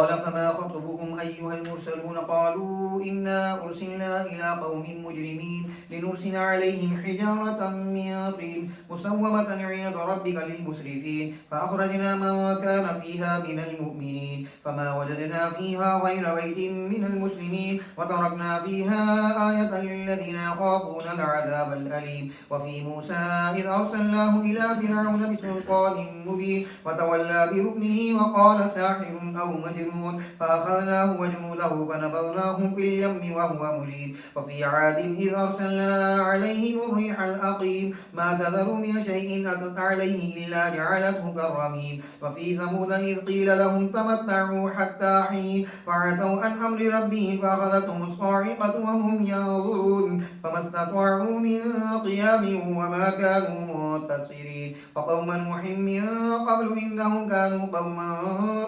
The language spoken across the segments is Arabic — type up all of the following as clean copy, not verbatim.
قال فما خطبكم أيها المرسلون قالوا إنا أرسلنا إلى قوم مجرمين لنرسل عليهم حجارة من طين مسومة عند ربك للمسرفين فأخرجنا من كان فيها من المؤمنين فما وجدنا فيها غير بيت من المسلمين وتركنا فيها آية للذين يخافون العذاب الأليم وفي موسى إذ أرسلناه إلى فرعون بسلطان مبين وتولى بركنه وقال ساحر أو مجنون فأخذناه وجنوده فنبذناهم في اليم وهو مليم وفي عاد إذ أرسلنا عليهم الريح الأقيم ما تذر من شيء أتت عليه إلا جعلته كالرميم وفي ثمود إذ قيل لهم تمتعوا حتى حين وعتوا عن أمر ربهم فأخذتهم الصاعقة وهم ينظرون فما استطاعوا من قيام وما كانوا منتصرين وقوم نوح من قبل إنهم كانوا قوما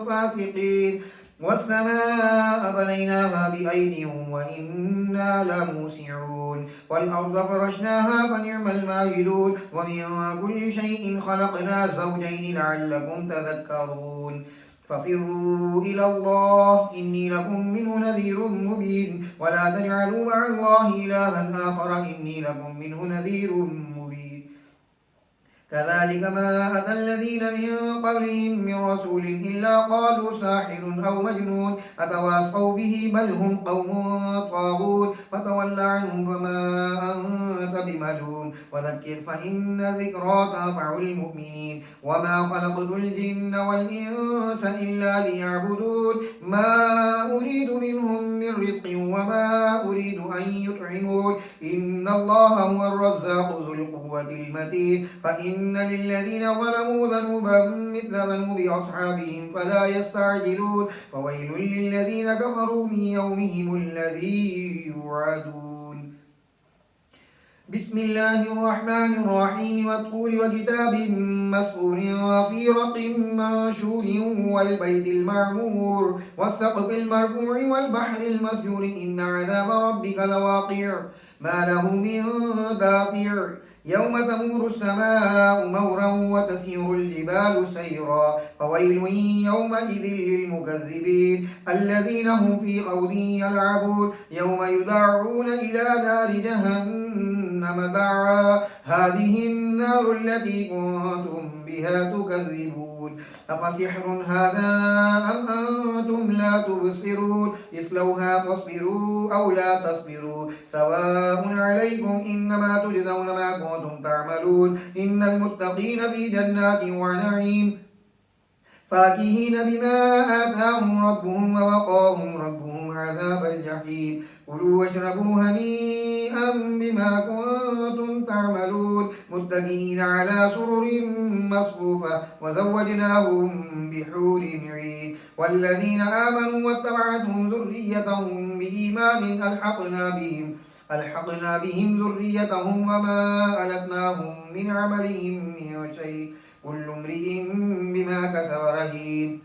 فاسقين والسماء بنيناها بأيد وإنا لموسعون والأرض فرشناها فنعم الماهدون ومن كل شيء خلقنا زوجين لعلكم تذكرون ففروا إلى الله إني لكم منه نذير مبين ولا تجعلوا مع الله إلها آخر إني لكم منه نذير مبين كذلك ما أتى الذين من قبلهم من رسول إلا قالوا ساحر أو مجنون أتواصوا به بل هم قوم طاغون فتول عنهم فما أنت بملوم وذكر فإن الذكرى تنفع المؤمنين وما خلقت الجن والإنس إلا ليعبدون ما أريد منهم من رزق وما أريد أن يطعمون إن الله هو الرزاق ذو القوة المتين فإن للذين ظلموا ذنوبا مثل ذنوب أصحابهم فلا يستعجلون فويل للذين كفروا من يومهم الذي يوعدون بسم الله الرحمن الرحيم والطور وكتاب مسطور في رق منشور والبيت المعمور والسقف المرفوع والبحر المسجور إن عذاب ربك لواقع ما له من دافع يوم تمور السماء مورا وتسير الجبال سيرا فويل يومئذ للمكذبين الذين هم في خوض يلعبون يوم يدعون إلى نار جهنم دعا هذه النار التي كنتم بها تكذبون أفسحر هذا أم أنتم لا تبصرون اصلوها فاصبروا أو لا تصبروا سواء عليكم إنما تجزون ما كنتم تعملون إن المتقين في جنات ونعيم فاكهين بما آتاهم ربهم ووقاهم ربهم عذاب الجحيم كلوا واشربوا هنيئا بما كنتم تعملون متكئين على سرر مصفوفة وزوجناهم بحور عين والذين آمنوا واتبعتهم ذريتهم بإيمان ألحقنا بهم ذريتهم وما ألتناهم من عملهم من شيء كل امرئ بما كسب رهين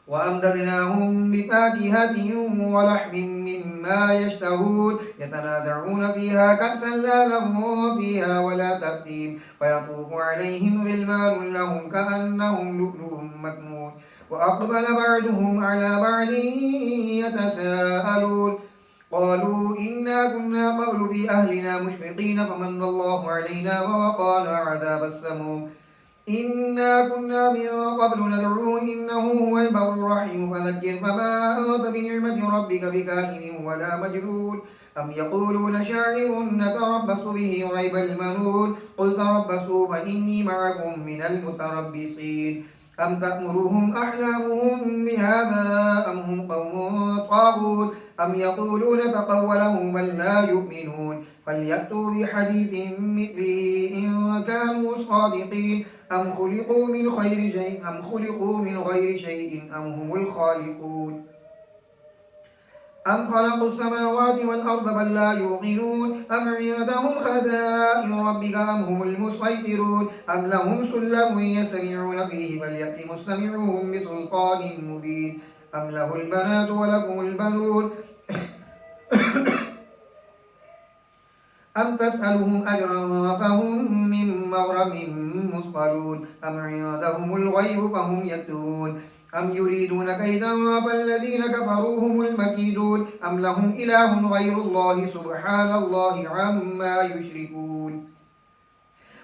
وأمددناهم بفاكهة ولحم مما يشتهون يتنازعون فيها كأسا لا لغو فيها ولا تأثيم ويطوف عليهم غلمان لهم كأنهم لؤلؤ مكنون وأقبل بعضهم على بعض يتساءلون قالوا إنا كنا قبل في أهلنا مشفقين فمن الله علينا ووقانا عذاب السموم إنا كنا من قبل ندعوه إنه هو البر الرحيم فذكر فما أنت بنعمة ربك بكاهن ولا مجنون أم يقولون شاعر نتربص به ريب المنون قل تربصوا فإني معكم من المتربصين أم تأمرهم أحلامهم بهذا أم هم قوم طاغون أم يقولون تقوله بل لا يؤمنون فليأتوا بحديث مثله إن كانوا صادقين أم خلقوا من غير شيء أم هم الخالقون أم خلقوا السماوات والأرض بل لا يوقنون أم عندهم خزائن ربك أم هم المسيطرون أم لهم سلم يستمعون فيه فليأت مستمعهم بسلطان مبين أم له البنات ولكم البنون أم تسألهم أجرا فهم من مغرم مثقلون أم عندهم الغيب فهم يكتبون أم يريدون كيدا فالذين كفروا هم المكيدون أم لهم إله غير الله سبحان الله عما يشركون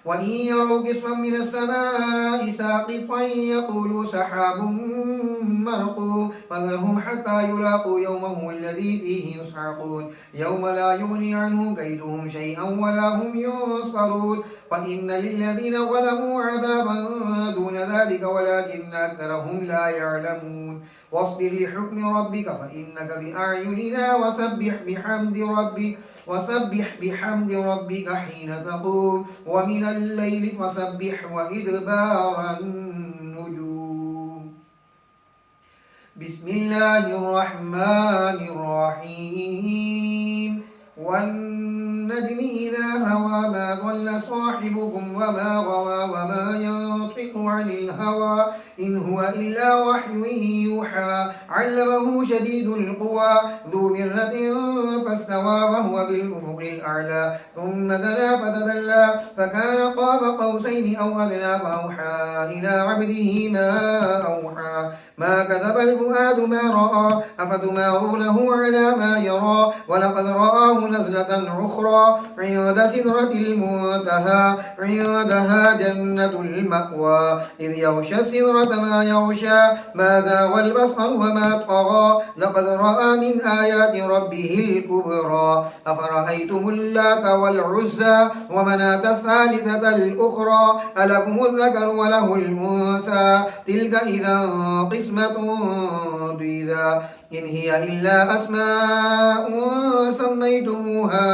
وإن يروا كسفا من السماء ساقطا يقولوا سحاب مرقوم فذرهم حتى يلاقوا يومهم الذي فيه يصعقون يوم لا يغني عنهم كيدهم شيئا ولا هم ينصرون فإن للذين ظلموا عذابا دون ذلك ولكن أكثرهم لا يعلمون واصبر لحكم ربك فإنك بأعيننا وسبح بحمد ربك حين تقوم ومن الليل فسبح وإدبار النجوم بسم الله الرحمن الرحيم والنجم إذا هوى ما ضل صاحبكم وما غوى وما ينطق عن الهوى إن هو إلا وحي يوحى علمه شديد القوى ذو مرة فاستوى وهو بالأفق الأعلى ثم دنا فتدلى فكان قاب قوسين أو أدنى فأوحى إلى عبده ما أوحى ما كذب الفؤاد ما رأى أفتمارونه على ما يرى ولقد رآه نزلة أخرى عند سدرة المنتهى عندها جنة المأوى إذ يغشى السدرة ما يغشى ما زاغ البصر وما طغى لقد رأى من آيات ربه الكبرى أفرأيتم اللات والعزى ومناة الثالثة الأخرى ألكم الذكر وله الأنثى تلك إذا قسمة ضيزى إن هي إلا أسماء سميتموها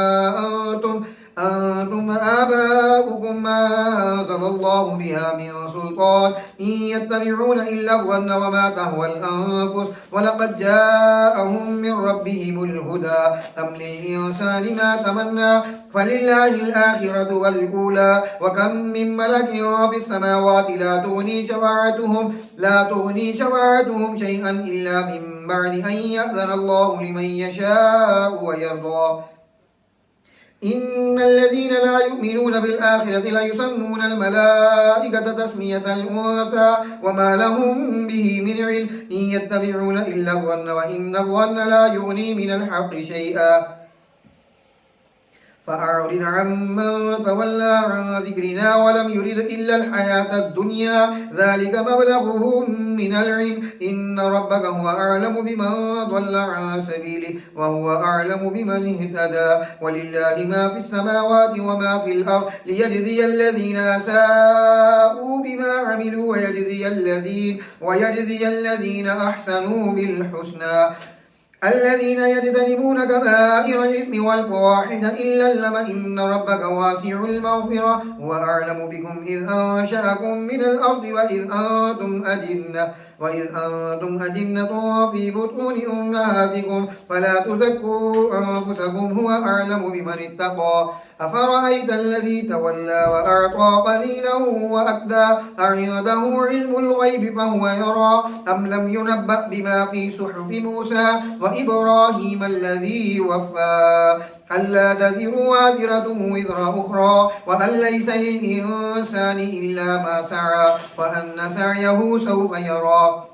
أنتم آباؤكم ما أنزل الله بها من سلطان إن يتبعون إلا الظن وما تهوى الأنفس ولقد جاءهم من ربهم الهدى أم للإنسان ما تمنى فلله الآخرة والأولى وكم من ملك في السماوات لا تغني شفاعتهم شيئا إلا من بعد أن يأذن الله لمن يشاء ويرضى إن الذين لا يؤمنون بالآخرة ليسمون الملائكة تسمية الأنثى وما لهم به من علم إن يتبعون إلا الظن وإن الظن لا يغني من الحق شيئا فأعرض عمن تولى عن ذكرنا ولم يرد إلا الحياة الدنيا ذلك مبلغهم من العلم إن ربك هو أعلم بمن ضل عن سبيله وهو أعلم بمن اهتدى ولله ما في السماوات وما في الأرض ليجزي الذين أساءوا بما عملوا ويجزي الذين أحسنوا بالحسنى الذين يجتنبون كبائر الإثم والفواحش إلا اللمم إن ربك واسع المغفرة هو أعلم بكم إذ أنشأكم من الأرض وإذ أنتم أجنة في بطون أمهاتكم فلا تزكوا أنفسكم هو أعلم بمن اتقى أفرأيت الذي تولى وأعطى قليلا وأكدى أعنده علم الغيب فهو يرى أم لم ينبأ بما في صحف موسى وإبراهيم الذي وفى ألا تزر وازرة وزر أخرى وأن ليس للإنسان إلا ما سعى وأن سعيه سوف يرى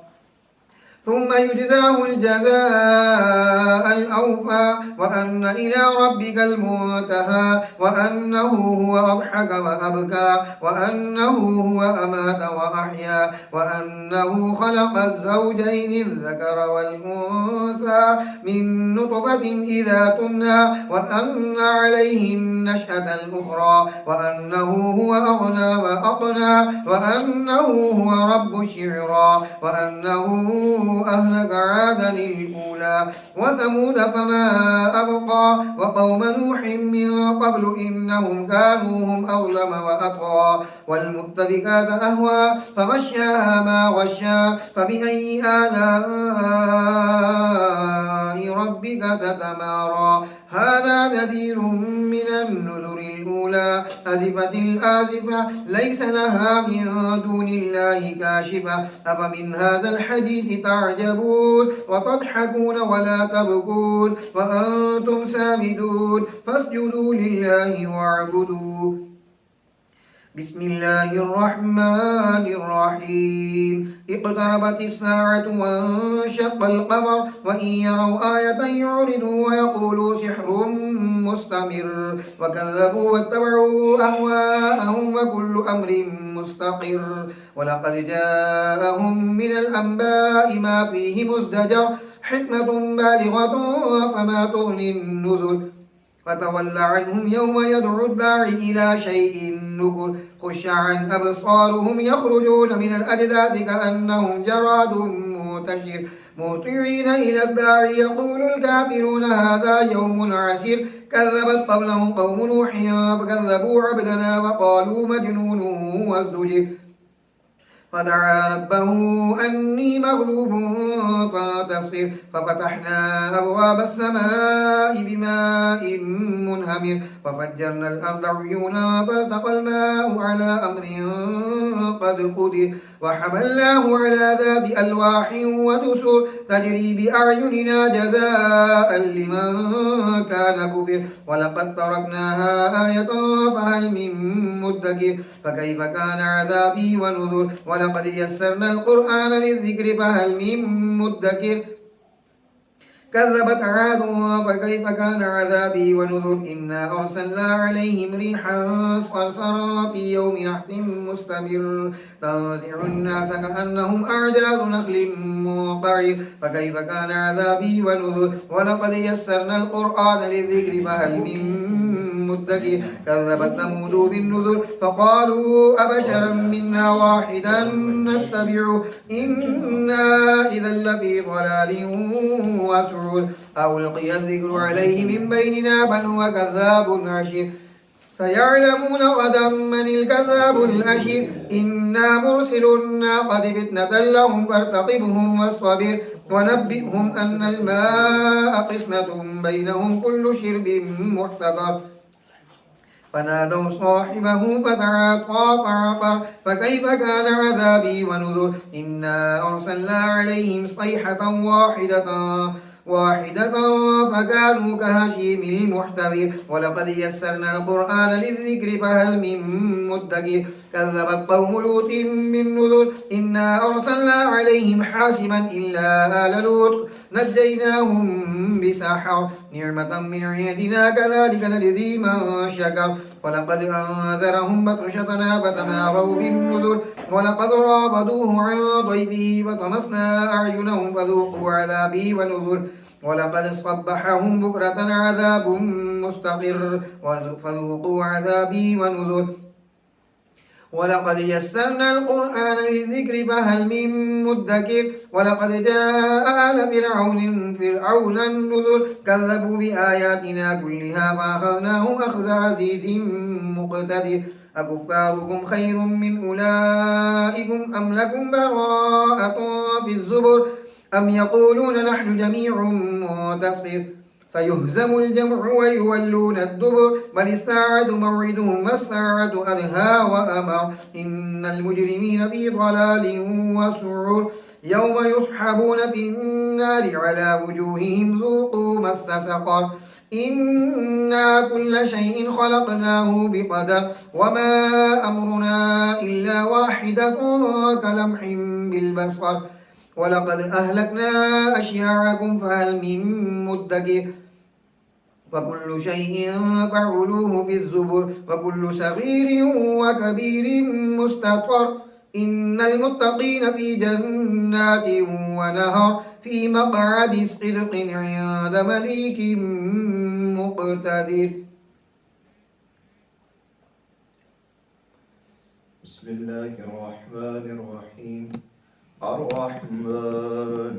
ثم يجزاه الجزاء الأوفى وأن إلى ربك المنتهى وأنه هو أضحك وأبكى وأنه هو أمات وأحيا وأنه خلق الزوجين الذكر والأنثى من نطفة إذا تمنى وأن عليه النشأة الأخرى وأنه هو أغنى وأقنى وأنه هو رب الشعرى وأنه أهلك عادا الأولى وثمود فما أبقى وقوم نوح من قبل إنهم كانوا هم أظلم وأطغى والمؤتفكات أهوى فغشاها ما غشا فبأي آلاء ربك تتمارى هذا نذير من النذر الأولى أزفت الآزفة ليس لها من دون الله كاشفة أفمن هذا الحديث تعجبون وتضحكون ولا تبكون وأنتم سامدون فاسجدوا لله واعبدوا بسم الله الرحمن الرحيم اقتربت الساعة وانشق القمر وإن يروا آية يعرضوا ويقولوا سحر مستمر وكذبوا واتبعوا أهواءهم وكل أمر مستقر ولقد جاءهم من الأنباء ما فيه مزدجر حكمة بالغة فما تغني النذر فتول عنهم يوم يدعو الداعي إلى شيء نكر خش عن أبصارهم يخرجون من الأجداث كأنهم جراد منتشر مهطعين إلى الداعي يقول الكافرون هذا يوم عسير كذبت قبلهم قوم نوح فكذبوا عبدنا وقالوا مجنون وازدجر فدعا ربه أني مغلوب فانتصر ففتحنا أبواب السماء بماء منهمر ففجرنا الأرض عيونا فالتقى الماء على أمر قد قدر وحملناه على ذات ألواح ودسر تجري بأعيننا جزاء لمن كان كفر ولقد تركناها آية فهل من مدكر فكيف كان عذابي ونذر ولقد يسرنا القرآن للذكر فهل من مدكر كذبت عاد فكيف كان عذابي ونذر إنا أرسلنا عليهم ريحا صرصرا في يوم نحس مستمر تنزع الناس كأنهم أعجاز نخل منقعر فكيف كان عذابي ونذر ولقد يسرنا القرآن للذكر فهل من مدكر كذبت ثمود بالنذر فقالوا أبشرا منا واحدا نتبعه إنا إذا لفي ضلال وسعور أو ألقي الذكر عليه من بيننا بل هو كذاب عشير سيعلمون غدا من الكذاب الأشير إنا مرسل الناقة فتنة لهم فارتقبهم واصطبر ونبئهم أن الماء قسمة بينهم كل شرب محتضر فنادوا صاحبه فتعاطى فعقر فكيف كان عذابي ونذر إنا أرسلنا عليهم صيحة واحدة فكانوا كهشيم المحتضر ولقد يسرنا القرآن للذكر فهل من مدكر كذبت قوم لوط بالنذر إنا أرسلنا عليهم حاسبا إلا آل لوط نجيناهم بسحر نعمة من عندنا كذلك نجزي من شكر ولقد أنذرهم بطشتنا فتماروا بالنذر ولقد رابطوه عن ضيفه فطمسنا أعينهم فذوقوا عذابي ونذر ولقد صبحهم بكرة عذاب مستقر فذوقوا عذابي ونذر ولقد يسرنا القرآن للذكر فهل من مدكر ولقد جاء آل فرعون النذر كذبوا بآياتنا كلها فأخذناهم أخذ عزيز مقتدر أكفاركم خير من أولئكم أم لكم براءة في الزبر أم يقولون نحن جميع منتصر سيهزم الجمع ويولون الدبر بل الساعة موعدهم والساعة أدهى وأمر إن المجرمين في ضلال وسعور يوم يسحبون في النار على وجوههم ذوقوا مس سقر إنا كل شيء خلقناه بقدر وما أمرنا إلا واحدة كلمح بالبصر ولقد أهلكنا أشياعكم فهل من مدكر وكل شيء فعلوه في الزبر وكل صغير وكبير مستطر إن المتقين في جنات ونهر في مقعد صدق عند مليك مقتدر. بسم الله الرحمن الرحيم. الرحمن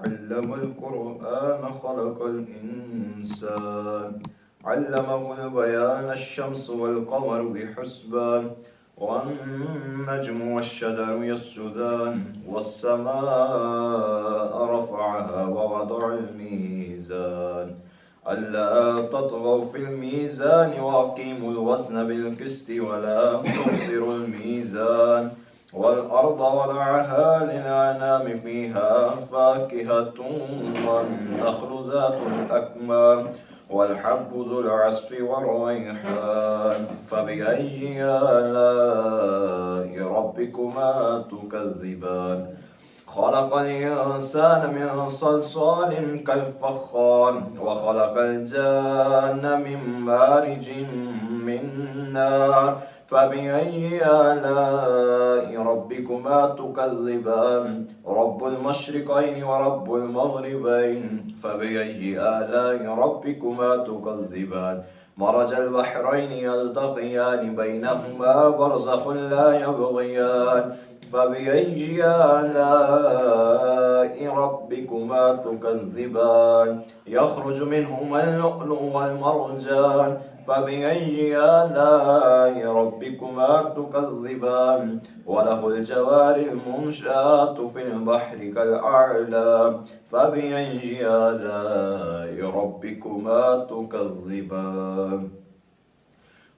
علم القرآن خلق الإنسان علمه البيان الشمس والقمر بحسبان والنجم والشجر يسجدان والسماء رفعها ووضع الميزان ألا تطغوا في الميزان وأقيموا الوزن بالقسط ولا تخسروا الميزان والأرض وضعها للأنام فيها فاكهة والنخل ذات الأكمام والحب ذو العصف والريحان فبأي آلاء ربكما تكذبان خلق الإنسان من صلصال كالفخار وخلق الجان من مارج من نار فبأي آلاء ربكما تكذبان رب المشرقين ورب المغربين فبأي آلاء ربكما تكذبان مرج البحرين يلتقيان بينهما برزخ لا يبغيان فبأي آلاء ربكما تكذبان يخرج منهما اللؤلؤ والمرجان فبأي آلاء ربكما تكذبان وله الجوار المنشآت في البحر كالأعلام فبأي آلاء ربكما تكذبان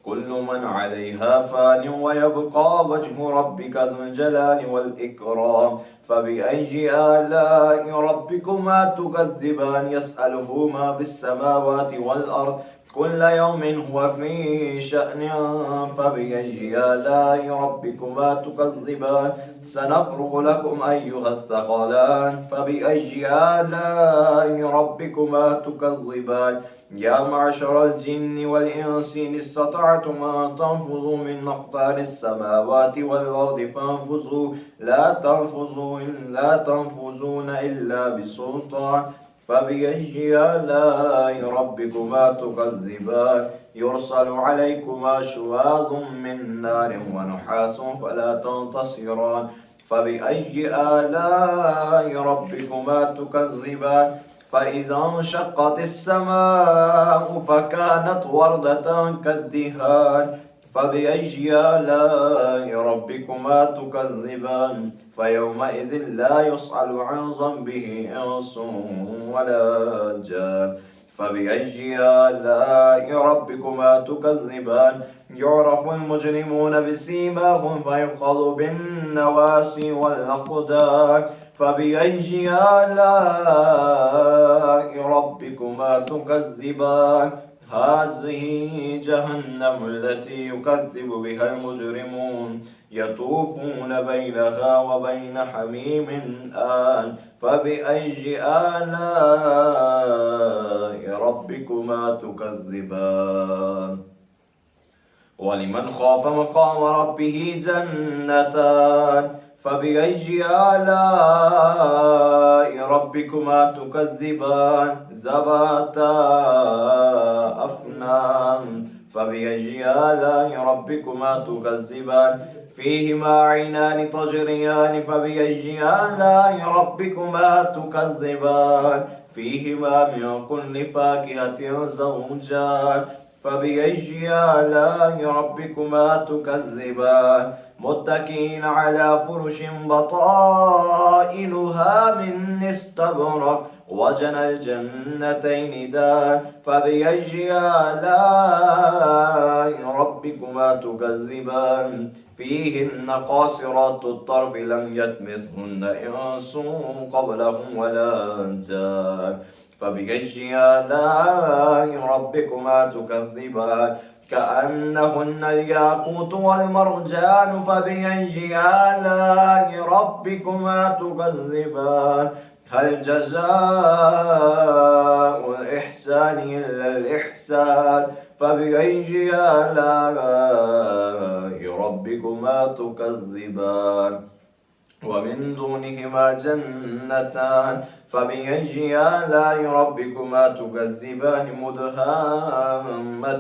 كل من عليها فان ويبقى وجه ربك ذو الجلال والإكرام فبأي آلاء ربكما تكذبان يسأله ما في السماوات والأرض كل يوم هو في شأن فبأي آلاء ربكما تكذبان سنفرغ لكم أيها الثقلان فبأي آلاء ربكما تكذبان يا معشر الجن والإنس إن استطعتم أن تنفذوا من أقطار السماوات والأرض فانفذوا لا تنفذون إلا بسلطان فبأي آلاء ربكما تكذبان يرسل عليكما شواظ من نار ونحاس فلا تنتصران فبأي آلاء ربكما تكذبان فإذا انشقت السماء فكانت وردة كالدهان فبأي آلاء ربكما تكذبان فيومئذ لا يسأل عن ذنبه إنس ولا جان فبأي آلاء ربكما تكذبان يعرف المجرمون بسيماهم فيؤخذ بالنواسي والأقدام فبأي آلاء ربكما تكذبان هذه جهنم التي يكذب بها المجرمون يطوفون بينها وبين حميم آن فبأي آلاء ربكما تكذبان ولمن خاف مقام ربه جنتان فبأي آلاء ربكما تكذبان ذواتا أفنان فبأي آلاء ربكما تكذبان فيهما عينان تجريان فبأي آلاء ربكما تكذبان فيهما من كل فاكهة زوجان فبأي آلاء ربكما تكذبان متكئين على فرش بطائنها من استبرق وجنى الجنتين دان فبأي آلاء ربكما تكذبان فيهن قاصرات الطرف لم يطمثهن إنس قبلهم ولا جان فبأي آلاء ربكما تكذبان كأنهن الياقوت والمرجان فبأي آلاء ربكما تكذبان هل جزاء الإحسان إلا الإحسان فبأي آلاء ربكما تكذبان ومن دونهما جنتان فبأي آلاء ربكما تكذبان مدهامتان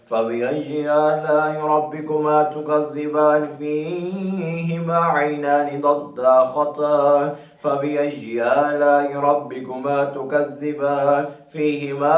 فبأي آلاء ربكما تكذبان فيهما عينان ضاختان فبأي آلاء ربكما تكذبان فيهما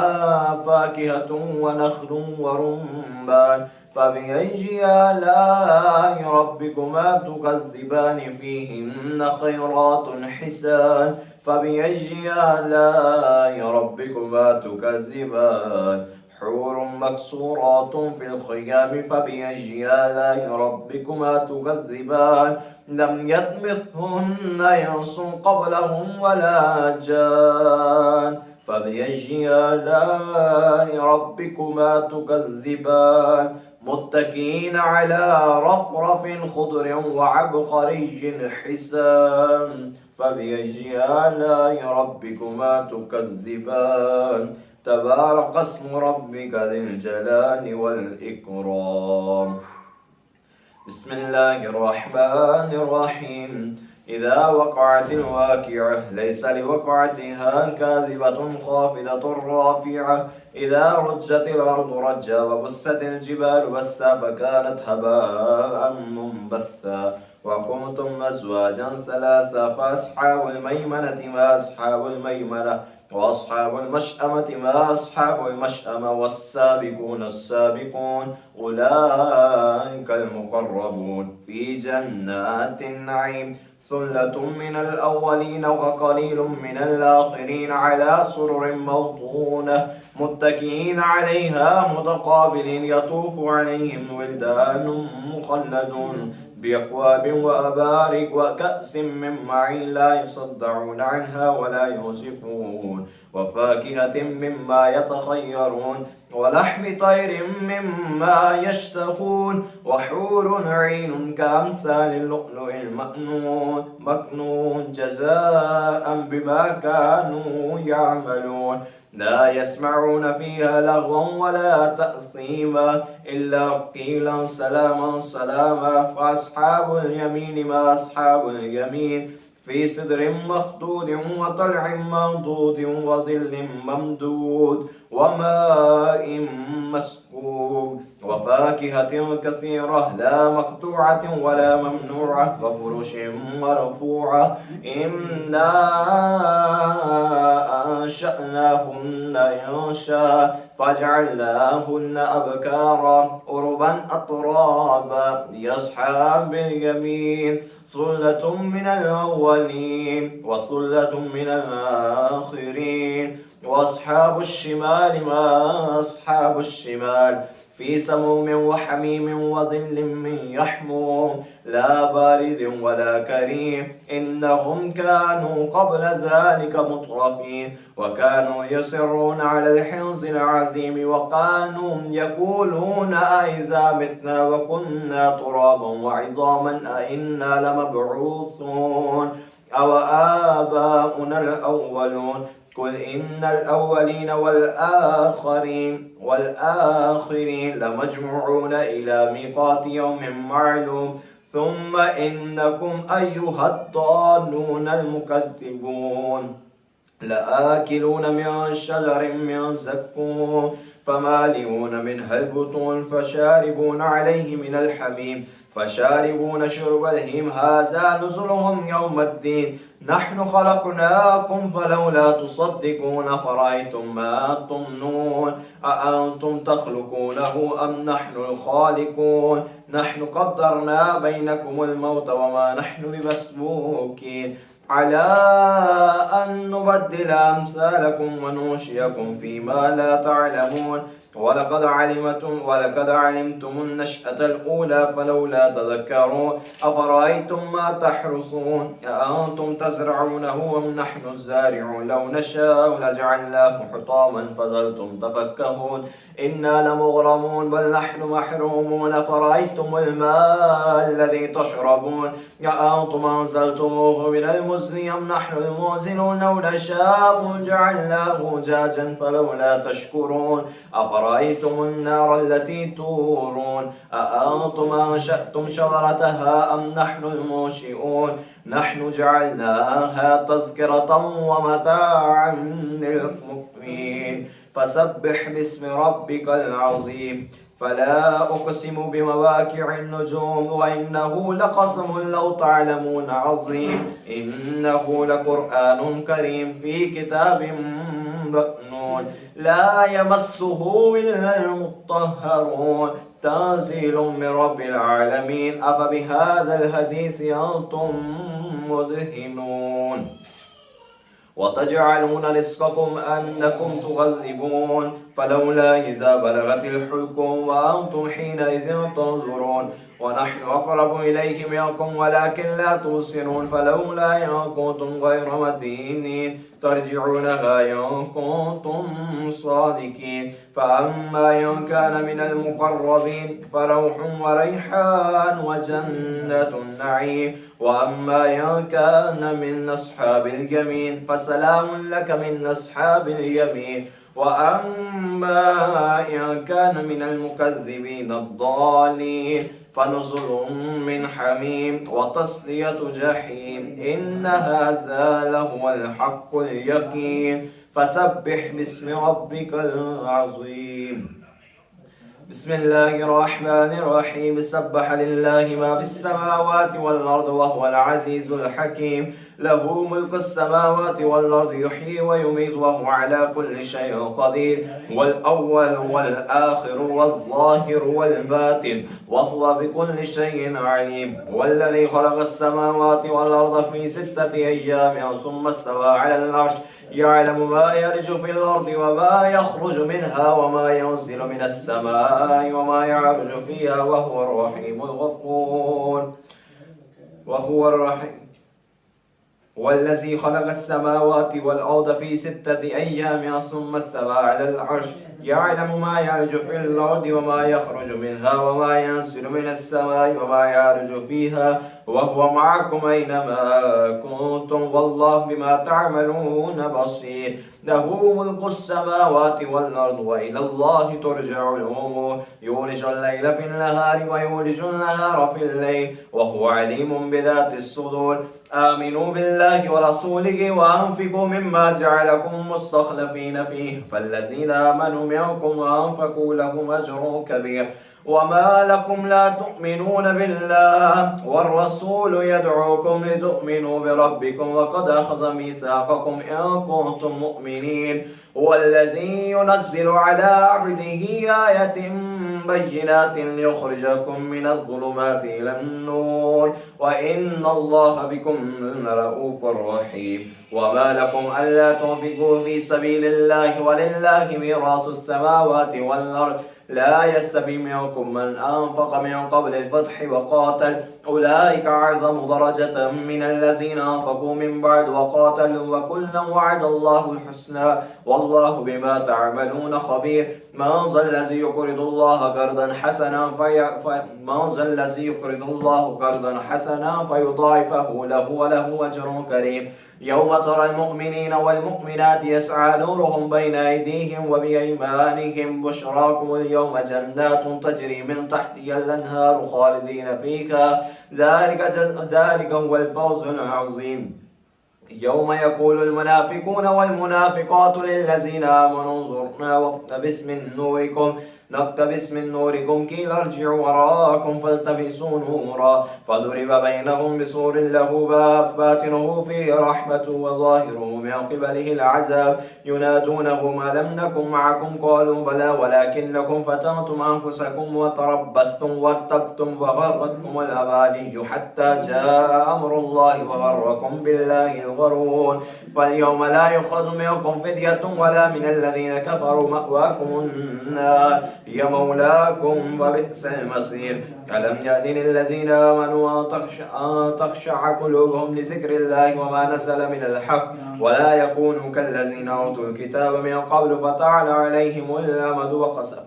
فاكهة ونخل ورمان فبأي آلاء ربكما تكذبان فيهن خيرات حسان فبأي آلاء ربكما تكذبان حور مكسورات في الخيام فبأي آلاء ربكما تكذبان لم يطمثهن إنس قبلهم ولا جان فبأي آلاء ربكما تكذبان متكئين على رفرف خضر وعبقري حسان فبأي آلاء ربكما تكذبان تبارك اسم ربك ذي الجلال والإكرام. بسم الله الرحمن الرحيم. إذا وقعت الواقعة ليس لوقعتها كاذبة خافضة رافعة إذا رجت الأرض رجا وبست الجبال بسا فكانت هباء منبثا وكنتم أزواجا ثلاثا فأصحاب الميمنة ما أصحاب الميمنة وأصحاب المشأمة ما أصحاب المشأمة والسابقون السابقون أولئك المقربون في جنات النعيم ثلة من الأولين وقليل من الآخرين على سرر موضونة متكئين عليها متقابلين يطوف عليهم ولدان مخلدون بأكواب وأبارك وكأس من معين لا يصدعون عنها ولا يوصفون وفاكهة مما يتخيرون ولحم طير مما يشتهون وحور عين كأمثال اللؤلؤ مكنون جزاء بما كانوا يعملون لا يسمعون فيها لغوا ولا تأثيما إلا قيلا سلاما سلاما فأصحاب اليمين ما أصحاب اليمين في سدر مخضود وطلع منضود وظل ممدود وماء مسكوب وفاكهة كثيرة لا مقطوعة ولا ممنوعة وفرش مرفوعة إنا أنشأناهن إنشاء فجعلناهن أبكارا عربا أترابا لأصحاب اليمين ثلة من الأولين وثلة من الآخرين وأصحاب الشمال ما أصحاب الشمال في سموم وحميم وظل من يحموم لا بارد ولا كريم إنهم كانوا قبل ذلك مترفين وكانوا يصرون على الحنظ العظيم وكانوا يقولون أئذا متنا وكنا ترابا وعظاما أئنا لمبعوثون أو آباؤنا الأولون قل إن الأولين والآخرين لمجموعون إلى ميقات يوم معلوم ثم إنكم أيها الضالون المكذبون لآكلون من شجر من زقوم فمالئون منها البطون فشاربون عليه من الحميم فشاربون شرب الهيم هذا نزلهم يوم الدين نحن خلقناكم فلولا تصدقون فرأيتم ما تمنون أأنتم تخلقونه أم نحن الخالقون نحن قدرنا بينكم الموت وما نحن بمسبوقين على أن نبدل أمثالكم وننشئكم فيما لا تعلمون ولقد علمتم النشأة الأولى فلولا تذكرون أفرأيتم ما تحرثون أأنتم تزرعونه أم نحن الزارعون لو نشاء لجعلناه حطاما فظلتم تفكهون إنا لمغرمون بل نحن محرومون فرأيتم الماء الذي تشربون أأنتم أنزلتموه من المزن أم نحن المنزلون لو نشاء جعلناه جاجا فلولا تشكرون أفرأيتم النار التي تورون أأنتم أنشأتم شجرتها أم نحن المنشئون نحن جعلناها تذكرة ومتاعا للمقوين فسبح باسم ربك العظيم فلا أقسم بمواقع النجوم وإنه لقسم لو تعلمون عظيم إنه لقرآن كريم في كتاب مكنون لا يمسه إلا المطهرون تنزيل من رب العالمين أفبهذا الحديث أنتم مدهنون وتجعلون رزقكم أنكم تكذبون فلولا إذا بلغت الحلقوم وأنتم حينئذ تنظرون ونحن أقرب إليه منكم ولكن لا تبصرون فلولا إن كنتم غير مدينين ترجعونها إن كنتم صادقين. فأما إن كان من المقربين فروح وريحان وجنة النعيم. وأما إن كان من أصحاب اليمين فسلام لك من أصحاب اليمين. وأما إن كان من المكذبين الضالين فنزل من حميم وتصلية جحيم. إن هذا لهو الحق اليقين. فسبح باسم ربك العظيم. بسم الله الرحمن الرحيم. سبح لله ما في السماوات والأرض وهو العزيز الحكيم. له ملك السماوات والأرض يحيي ويميت وهو على كل شيء قدير. والأول والآخر والظاهر والباطن وهو بكل شيء عليم. والذي خلق السماوات والأرض في 6 أيام ثم استوى على العرش يعلم ما يلج في الأرض وما يخرج منها وما ينزل من السماء وما يعرج فيها وهو الرحيم الغفور. والذي خلق السماوات والأرض في 6 أيام ثم استوى على العرش يعلم ما يلج في الأرض وما يخرج منها وما ينزل من السماء وما يعرج فيها وهو معكم أينما كنتم والله بما تعملون بصير. له ملك السماوات والأرض وإلى الله ترجع الأمور. يولج الليل في النهار ويولج النهار في الليل وهو عليم بذات الصدور. آمنوا بالله ورسوله وأنفقوا مما جعلكم مستخلفين فيه فالذين آمنوا منكم وأنفقوا لهم أجر كبير. وما لكم لا تؤمنون بالله والرسول يدعوكم لتؤمنوا بربكم وقد أخذ ميثاقكم إن كنتم مؤمنين. هو الذي ينزل على عبده آية بينات ليخرجكم من الظلمات إلى النور وإن الله بكم لرؤوف رحيم. وما لكم ألا تنفقوا في سبيل الله ولله ميراث السماوات والأرض لا يستوي منكم من أنفق من قبل الفتح وقاتل أولئك أعظم درجة من الذين أنفقوا من بعد وقاتلوا وكلا وعد الله الحسنى والله بما تعملون خبير. من ذا الذي يقرض الله قرضا حسنا فيضاعفه له وله أجر كريم. يوم ترى المؤمنين والمؤمنات يسعى نورهم بين أيديهم وبأيمانهم بشراكم اليوم جنات تجري من تحتها الأنهار خالدين فيها ذلك هو الفوز العظيم. يوم يقول المنافقون والمنافقات للذين آمنوا انظرنا نقتبس من نوركم قيل ارجعوا وراءكم فالتمسوا نورا فضرب بينهم بسور له باب باطنه فيه رحمة وظاهره من قبله العذاب ينادونه ما لم نكن معكم قالوا بلى ولكنكم فتنتم أنفسكم وتربصتم وارتبتم وغرتكم الأماني حتى جاء أمر الله وغركم بالله الغرور. فاليوم لا يؤخذ منكم فدية ولا من الذين كفروا مأواكم النار هي مولاكم وبئس المصير. ألم يأن للذين آمنوا أن تخشع قلوبهم لذكر الله وما نزل من الحق ولا يكونوا كالذين أوتوا الكتاب من قبل فطال عليهم الأمد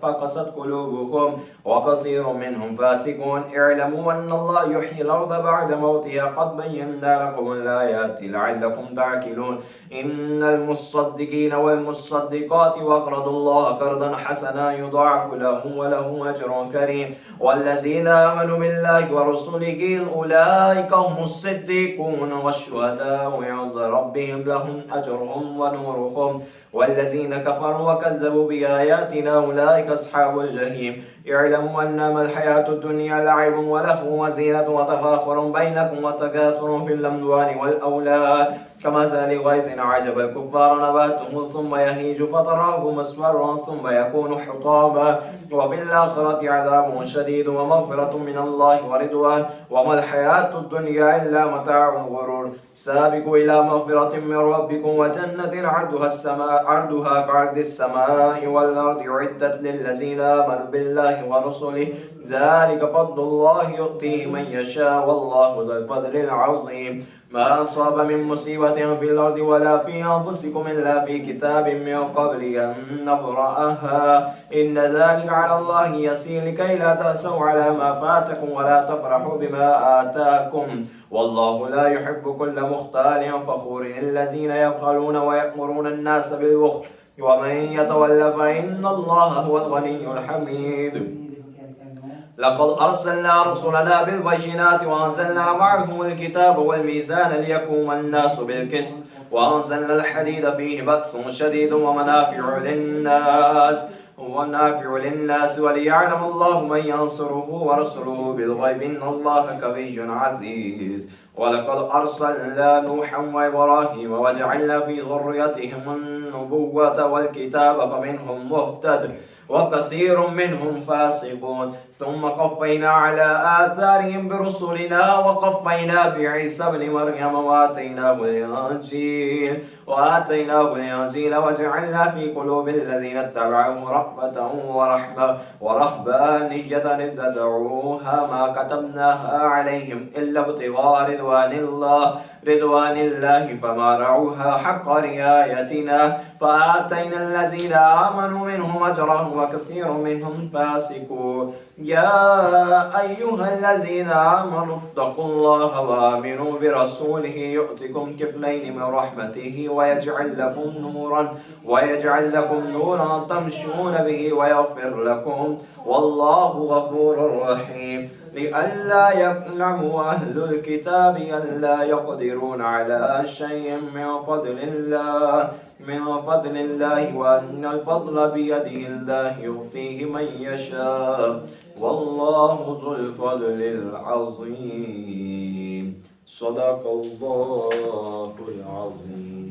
فقست قلوبهم وكثير منهم فاسقون. اعلموا أن الله يحيي الأرض بعد موتها قد بينا لكم الآيات لعلكم تعقلون. إن المصدقين والمصدقات وأقرضوا الله قرضا حسنا يضاعف لهم ولهم أجر كريم. والذين آمنوا بالله ورسله أولئك هم الصديقون والشهداء عند ربهم لهم أجرهم ونورهم. والذين كفروا وكذبوا بآياتنا أولئك أصحاب الجحيم. اعلموا أنما الحياة الدنيا لعب ولهو وزينة وتفاخر بينكم وتكاثر في الأموال والأولاد كمثل غيث أعجب الكفار نباته ثم يهيج فتراه مصفرا ثم يكون حطاما وفي الآخرة عذاب شديد ومغفرة من الله ورضوان وما الحياة الدنيا إلا متاع الغرور. سابقوا إلى مغفرة من ربكم وجنة عرضها كعرض السماء والأرض أعدت للذين آمنوا بالله ورسله ذلك فضل الله يؤتيه من يشاء والله ذو الفضل العظيم ما أصاب من مصيبة في الأرض ولا في أنفسكم إلا في كتاب من قبل أن نبرأها إن ذلك على الله يسير لكي لا تأسوا على ما فاتكم ولا تفرحوا بما آتاكم والله لا يحب كل مختال فخور الذين يبخلون ويأمرون الناس بالبخل ومن يتول فإن الله هو الغني الحميد لقد أرسلنا رسلنا بالبينات وأنزلنا معهم الكتاب والميزان ليقوم الناس بالقسط وأنزلنا الحديد فيه بأس شديد ومنافع للناس وليعلم الله من ينصره ورسله بالغيب إن الله قوي عزيز ولقد أرسلنا نوحا وإبراهيم وجعلنا في ذريتهم النبوة والكتاب فمنهم مهتد وكثير منهم فاسقون ثم قفينا على آثارهم برسلنا وقفينا بعيسى ابن مريم وآتيناه الإنجيل وجعلنا في قلوب الذين اتبعوه رأفة ورحمة ورهبانية ابتدعوها ما كتبناها عليهم إلا ابتغاء رضوان الله فما رعوها حق رعايتنا فآتينا الذين آمنوا منهم أجرهم وكثير منهم فاسقون يا أيها الذين آمنوا اتقوا الله وآمنوا برسوله يؤتكم كفلين من رحمته ويجعل لكم نورا تمشون به ويغفر لكم والله غفور رحيم لئلا يعلم أهل الكتاب ألا يقدرون على شيء من فضل الله وأن الفضل بيده الله يؤتيه من يشاء والله ذو الفضل العظيم صدق الله العظيم.